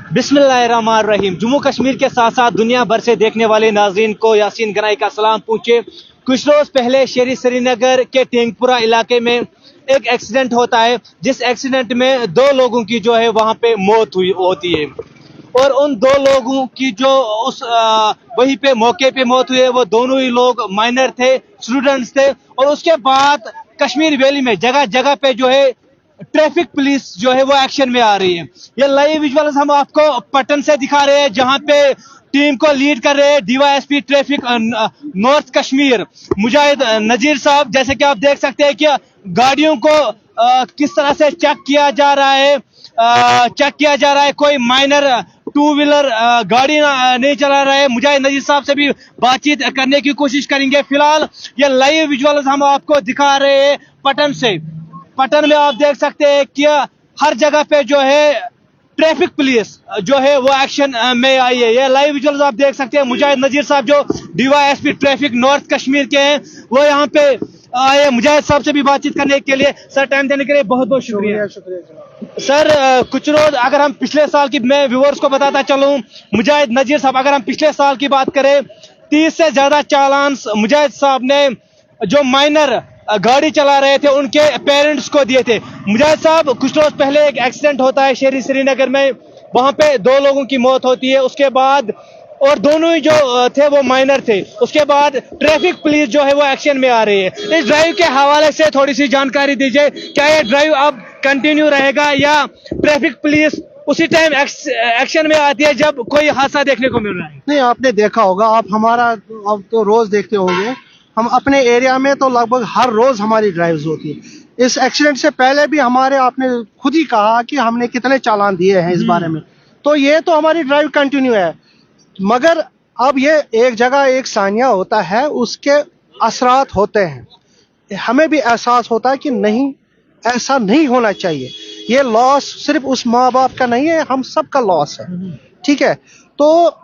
बिस्मिल्लाहिर्रहमानिर्रहीम। जम्मू कश्मीर के साथ साथ दुनिया भर से देखने वाले नाजरीन को यासीन गनाई का सलाम पहुँचे। कुछ रोज पहले शेरी श्रीनगर के टेंगपुरा इलाके में एक एक्सीडेंट होता है, जिस एक्सीडेंट में दो लोगों की जो है वहाँ पे मौत हुई होती है। और उन दो लोगों की जो उस वहीं पे मौके पे मौत हुई है, वो दोनों ही लोग माइनर थे, स्टूडेंट्स थे। और उसके बाद कश्मीर वैली में जगह जगह पे जो है ट्रैफिक पुलिस जो है वो एक्शन में आ रही है। ये लाइव विजुअल्स हम आपको पटन से दिखा रहे हैं, जहां पे टीम को लीड कर रहे हैं डीवाईएसपी ट्रैफिक नॉर्थ कश्मीर मुजाहिद नजीर साहब। जैसे कि आप देख सकते हैं कि गाड़ियों को किस तरह से चेक किया जा रहा है, कोई माइनर टू व्हीलर गाड़ी नहीं चला रहा है। मुजाहिद नजीर साहब से भी बातचीत करने की कोशिश करेंगे। फिलहाल ये लाइव विजुअल्स हम आपको दिखा रहे हैं पटन से। पटन में आप देख सकते हैं कि हर जगह पे जो है ट्रैफिक पुलिस जो है वो एक्शन में आई है। ये लाइव विजुअल्स आप देख सकते हैं। मुजाहिद नजीर साहब जो डीवाईएसपी ट्रैफिक नॉर्थ कश्मीर के हैं, वो यहाँ पे आए मुजाहिद साहब से भी बातचीत करने के लिए। सर, टाइम देने के लिए बहुत बहुत शुक्रिया। सर, कुछ रोज अगर हम पिछले साल की, मैं व्यूअर्स को बताता चलूं, मुजाहिद नजीर साहब, अगर हम पिछले साल की बात करें, 30 से ज्यादा चालान मुजाहिद साहब ने जो माइनर गाड़ी चला रहे थे उनके पेरेंट्स को दिए थे। मुजाहिद साहब, कुछ रोज पहले एक एक्सीडेंट होता है शेरी श्रीनगर में, वहां पे दो लोगों की मौत होती है। उसके बाद, और दोनों ही जो थे वो माइनर थे, उसके बाद ट्रैफिक पुलिस जो है वो एक्शन में आ रही है। इस ड्राइव के हवाले से थोड़ी सी जानकारी दीजिए। क्या ये ड्राइव अब कंटिन्यू रहेगा या ट्रैफिक पुलिस उसी टाइम एक्शन में आती है जब कोई हादसा देखने को मिल रहा है? नहीं, आपने देखा होगा, आप हमारा आप तो रोज देखते होंगे, हम अपने एरिया में तो लगभग हर रोज हमारी ड्राइव्स होती है। इस एक्सीडेंट से पहले भी हमारे, आपने खुद ही कहा कि हमने कितने चालान दिए हैं इस बारे में, तो ये तो हमारी ड्राइव कंटिन्यू है। मगर अब ये एक जगह एक सानिया होता है, उसके असरात होते हैं। हमें भी एहसास होता है कि नहीं, ऐसा नहीं होना चाहिए। ये लॉस सिर्फ उस माँ बाप का नहीं है, हम सब का लॉस है। ठीक है, तो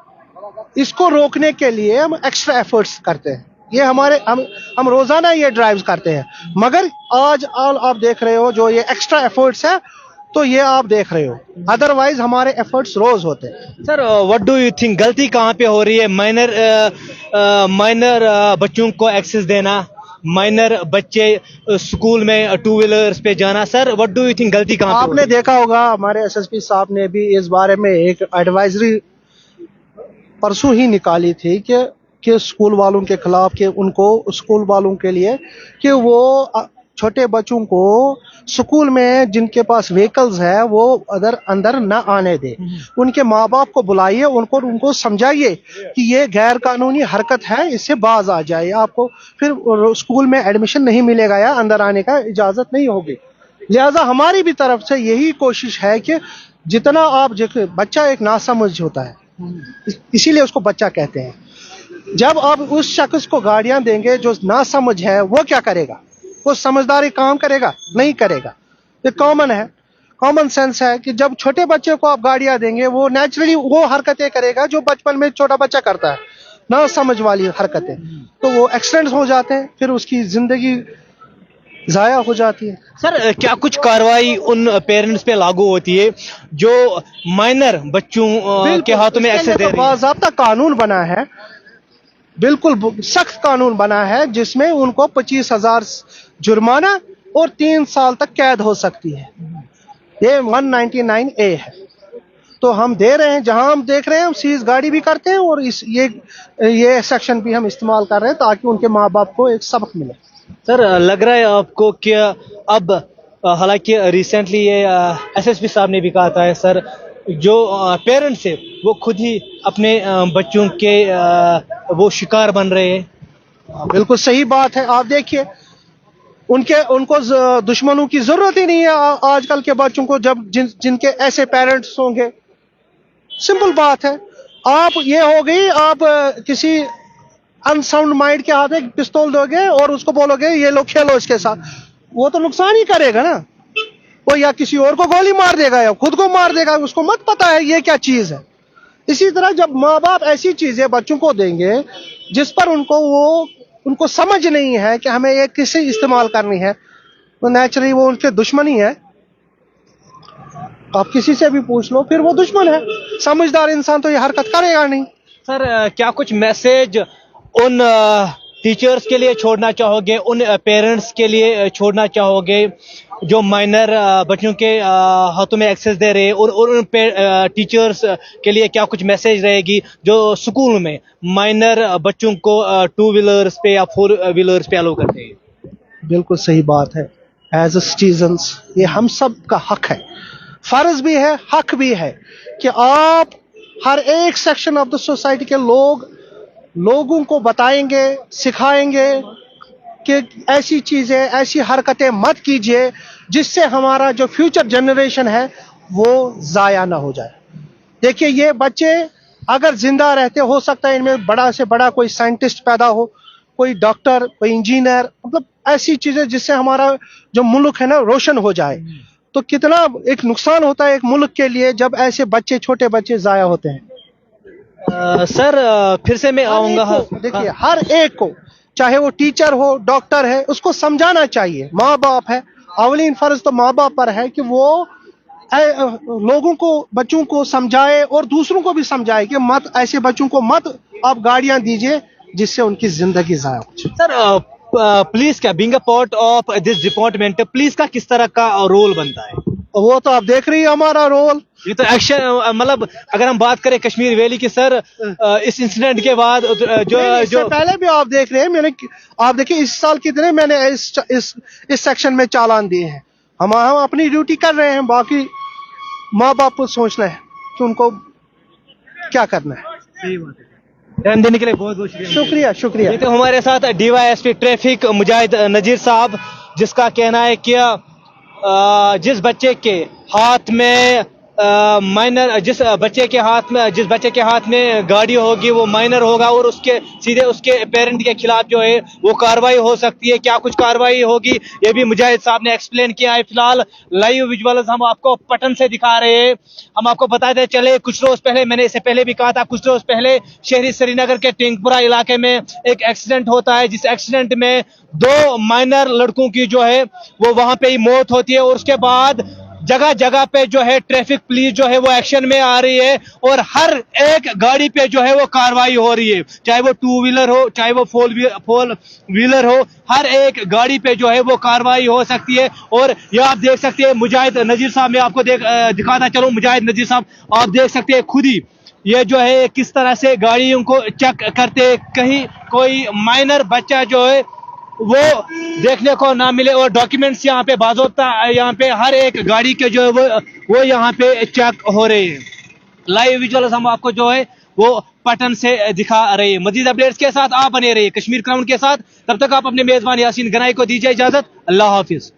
इसको रोकने के लिए हम एक्स्ट्रा एफर्ट्स करते हैं। ये हमारे हम रोजाना ये ड्राइव्स करते हैं, मगर आज आप देख रहे हो जो ये एक्स्ट्रा एफर्ट्स है, तो ये आप देख रहे हो, अदरवाइज हमारे एफर्ट्स रोज होते हैं। Sir, what do you think, गलती कहाँ पे हो रही है? माइनर बच्चों को एक्सेस देना, माइनर बच्चे स्कूल में टू व्हीलर्स पे जाना। Sir, what do you think, गलती कहाँ पे हो आपने रही है? देखा होगा, हमारे एसएसपी साहब ने भी इस बारे में एक एडवाइजरी परसों ही निकाली थी कि स्कूल वालों के खिलाफ, कि उनको स्कूल वालों के लिए कि वो छोटे बच्चों को स्कूल में जिनके पास व्हीकल्स है वो अंदर न आने दे। उनके माँ बाप को बुलाइए, उनको समझाइए कि ये गैर कानूनी हरकत है, इससे बाज आ जाए, आपको फिर स्कूल में एडमिशन नहीं मिलेगा या अंदर आने का इजाजत नहीं होगी। लिहाजा हमारी भी तरफ से यही कोशिश है कि जितना आप, बच्चा एक नासमझ होता है, इसीलिए उसको बच्चा कहते हैं। जब आप उस शख्स को गाड़ियां देंगे जो नासमझ है, वो क्या करेगा? वो समझदारी काम करेगा? नहीं करेगा। ये कॉमन है, कॉमन सेंस है कि जब छोटे बच्चे को आप गाड़ियां देंगे, वो नेचुरली वो हरकतें करेगा जो बचपन में छोटा बच्चा करता है, ना समझ वाली हरकतें। तो वो एक्सीडेंट्स हो जाते हैं, फिर उसकी जिंदगी जाया हो जाती है। सर, क्या कुछ कार्रवाई उन पेरेंट्स पे लागू होती है जो माइनर बच्चों के हाथों में एक्सेस दे रही है? बाज़ाब्ता कानून बना है, बिल्कुल सख्त कानून बना है, जिसमें उनको 25,000 जुर्माना और 3 साल तक कैद हो सकती है। ये 199A है। तो हम दे रहे हैं, जहां हम देख रहे हैं हम सीज गाड़ी भी करते हैं, और ये सेक्शन भी हम इस्तेमाल कर रहे हैं ताकि उनके माँ बाप को एक सबक मिले। सर, लग रहा है आपको कि अब, हालांकि रिसेंटली ये एसएसपी साहब ने भी कहा था, सर, जो पेरेंट्स है वो खुद ही अपने बच्चों के वो शिकार बन रहे हैं। बिल्कुल सही बात है। आप देखिए, उनको दुश्मनों की जरूरत ही नहीं है आजकल के बच्चों को, जब जिनके ऐसे पेरेंट्स होंगे। सिंपल बात है। आप ये हो गई, आप किसी अनसाउंड माइंड के हाथ में पिस्तौल दोगे और उसको बोलोगे ये लो खेलो इसके साथ, वो तो नुकसान ही करेगा ना। वो या किसी और को गोली मार देगा या खुद को मार देगा, उसको मत पता है ये क्या चीज है। इसी तरह जब माँ बाप ऐसी चीजें बच्चों को देंगे जिस पर उनको समझ नहीं है कि हमें ये किसे इस्तेमाल करनी है, तो नेचुरली वो उनके दुश्मन ही है। आप किसी से भी पूछ लो, फिर वो दुश्मन है। समझदार इंसान तो ये हरकत करेगा नहीं। सर क्या कुछ मैसेज उन टीचर्स के लिए छोड़ना चाहोगे, उन पेरेंट्स के लिए छोड़ना चाहोगे जो माइनर बच्चों के हाथों में एक्सेस दे रहे हैं, और उन टीचर्स के लिए क्या कुछ मैसेज रहेगी जो स्कूल में माइनर बच्चों को टू व्हीलर्स पे या फोर व्हीलर्स पे अलाउ करते हैं? बिल्कुल सही बात है। एज अ सिटीजन्स ये हम सब का हक है, फर्ज भी है, हक भी है कि आप हर एक सेक्शन ऑफ द सोसाइटी के लोगों को बताएंगे, सिखाएंगे कि ऐसी चीजें, ऐसी हरकतें मत कीजिए जिससे हमारा जो फ्यूचर जनरेशन है वो जाया ना हो जाए। देखिए ये बच्चे अगर जिंदा रहते, हो सकता है इनमें बड़ा से बड़ा कोई साइंटिस्ट पैदा हो, कोई डॉक्टर, कोई इंजीनियर, मतलब ऐसी चीजें जिससे हमारा जो मुल्क है ना रोशन हो जाए। तो कितना एक नुकसान होता है एक मुल्क के लिए जब ऐसे बच्चे, छोटे बच्चे जाया होते हैं। सर फिर से मैं आऊंगा। देखिए हर एक को, चाहे वो टीचर हो, डॉक्टर है, उसको समझाना चाहिए। माँ बाप है, अवलीन फर्ज तो माँ बाप पर है कि वो लोगों को, बच्चों को समझाए और दूसरों को भी समझाए कि मत, ऐसे बच्चों को मत आप गाड़ियां दीजिए जिससे उनकी जिंदगी जाया हो। सर पुलिस का being a part of this department, police का किस तरह का रोल बनता है? वो तो आप देख रही है हमारा रोल। ये तो एक्शन, मतलब अगर हम बात करें कश्मीर वैली की सर, इस इंसिडेंट के बाद जो पहले भी आप देख रहे हैं, आप देखिए इस साल कितने मैंने इस सेक्शन में चालान दिए हैं। हम अपनी ड्यूटी कर रहे हैं, बाकी माँ बाप को सोचना है कि उनको क्या करना है। सही बात है। टाइम देने के लिए बहुत बहुत शुक्रिया, शुक्रिया। ये तो हमारे साथ DYSP ट्रैफिक मुजाहिद नजीर साहब, जिसका कहना है कि जिस बच्चे के हाथ में जिस बच्चे के हाथ में गाड़ी होगी वो माइनर होगा, और उसके सीधे उसके पेरेंट के खिलाफ जो है वो कार्रवाई हो सकती है। क्या कुछ कार्रवाई होगी ये भी मुजाहिद साहब ने एक्सप्लेन किया है। फिलहाल लाइव विजुअल्स हम आपको पटन से दिखा रहे हैं। हम आपको बताते चले, कुछ रोज पहले, मैंने इससे पहले भी कहा था, कुछ रोज पहले शहरी श्रीनगर के टेंगपुरा इलाके में एक एक्सीडेंट होता है, जिस एक्सीडेंट में 2 माइनर लड़कों की जो है वो वहां पे ही मौत होती है, और उसके बाद जगह जगह पे जो है ट्रैफिक पुलिस जो है वो एक्शन में आ रही है, और हर एक गाड़ी पे जो है वो कार्रवाई हो रही है, चाहे वो टू व्हीलर हो, चाहे वो फोर व्हीलर हो, हर एक गाड़ी पे जो है वो कार्रवाई हो सकती है। और ये आप देख सकते हैं मुजाहिद नजीर साहब, मैं आपको दिखाता चलूं, मुजाहिद नजीर साहब आप देख सकते हैं खुद ही ये जो है किस तरह से गाड़ियों को चेक करते, कहीं कोई माइनर बच्चा जो है वो देखने को ना मिले, और डॉक्यूमेंट्स यहाँ पे बाज़ाब्ता, यहाँ पे हर एक गाड़ी के जो है वो यहाँ पे चेक हो रहे हैं। लाइव विजुअल्स हम आपको जो है वो पटन से दिखा रहे हैं। मजीद अपडेट्स के साथ आप बने रहिए कश्मीर क्राउन के साथ। तब तक आप अपने मेजबान यासीन गनाई को दीजिए इजाजत। अल्लाह हाफिज।